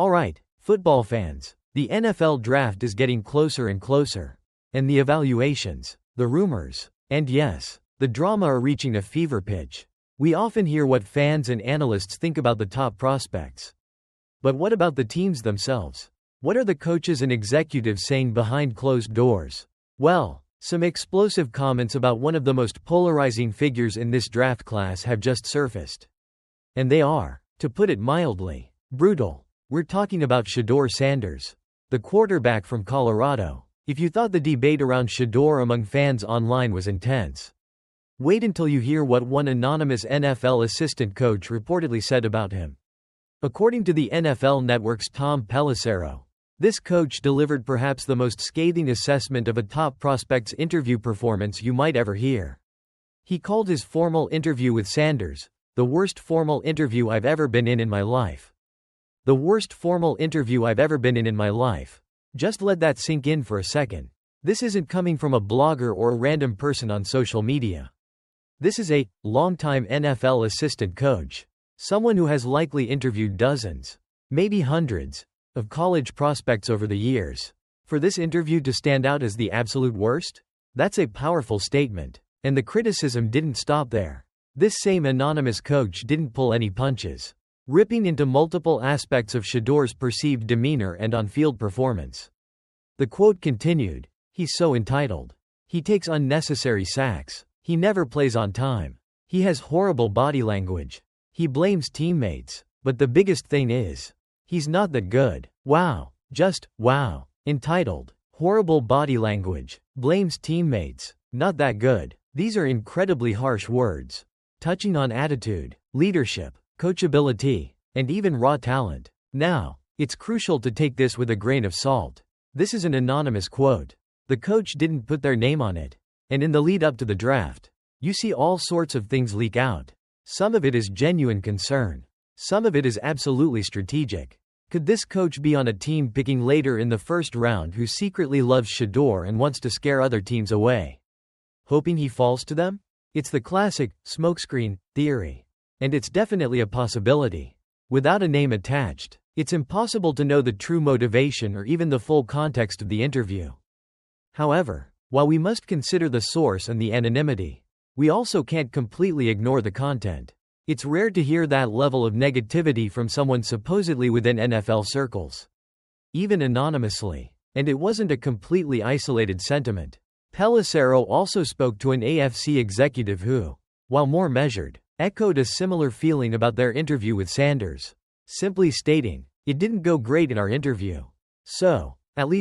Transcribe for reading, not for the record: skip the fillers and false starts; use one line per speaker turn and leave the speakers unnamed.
Alright, football fans, the NFL draft is getting closer and closer. And the evaluations, the rumors, and yes, the drama are reaching a fever pitch. We often hear what fans and analysts think about the top prospects. But what about the teams themselves? What are the coaches and executives saying behind closed doors? Well, some explosive comments about one of the most polarizing figures in this draft class have just surfaced. And they are, to put it mildly, brutal. We're talking about Shedeur Sanders, the quarterback from Colorado. If you thought the debate around Shedeur among fans online was intense, wait until you hear what one anonymous NFL assistant coach reportedly said about him. According to the NFL Network's Tom Pelissero, this coach delivered perhaps the most scathing assessment of a top prospect's interview performance you might ever hear. He called his formal interview with Sanders, "the worst formal interview I've ever been in my life." The worst formal interview I've ever been in my life. Just let that sink in for a second. This isn't coming from a blogger or a random person on social media. This is a longtime NFL assistant coach. Someone who has likely interviewed dozens, maybe hundreds, of college prospects over the years. For this interview to stand out as the absolute worst? That's a powerful statement. And the criticism didn't stop there. This same anonymous coach didn't pull any punches, ripping into multiple aspects of Shedeur's perceived demeanor and on-field performance. The quote continued, "He's so entitled. He takes unnecessary sacks. He never plays on time. He has horrible body language. He blames teammates. But the biggest thing is, he's not that good. Wow. Just, wow. Entitled. Horrible body language. Blames teammates. Not that good." These are incredibly harsh words, touching on attitude, leadership, coachability, and even raw talent. Now, it's crucial to take this with a grain of salt. This is an anonymous quote. The coach didn't put their name on it. And in the lead up to the draft, you see all sorts of things leak out. Some of it is genuine concern. Some of it is absolutely strategic. Could this coach be on a team picking later in the first round who secretly loves Shedeur and wants to scare other teams away, hoping he falls to them? It's the classic smokescreen theory. And it's definitely a possibility. Without a name attached, it's impossible to know the true motivation or even the full context of the interview. However, while we must consider the source and the anonymity, we also can't completely ignore the content. It's rare to hear that level of negativity from someone supposedly within NFL circles, even anonymously. And it wasn't a completely isolated sentiment. Pelissero also spoke to an AFC executive who, while more measured, echoed a similar feeling about their interview with Sanders, simply stating, "It didn't go great in our interview. So, at least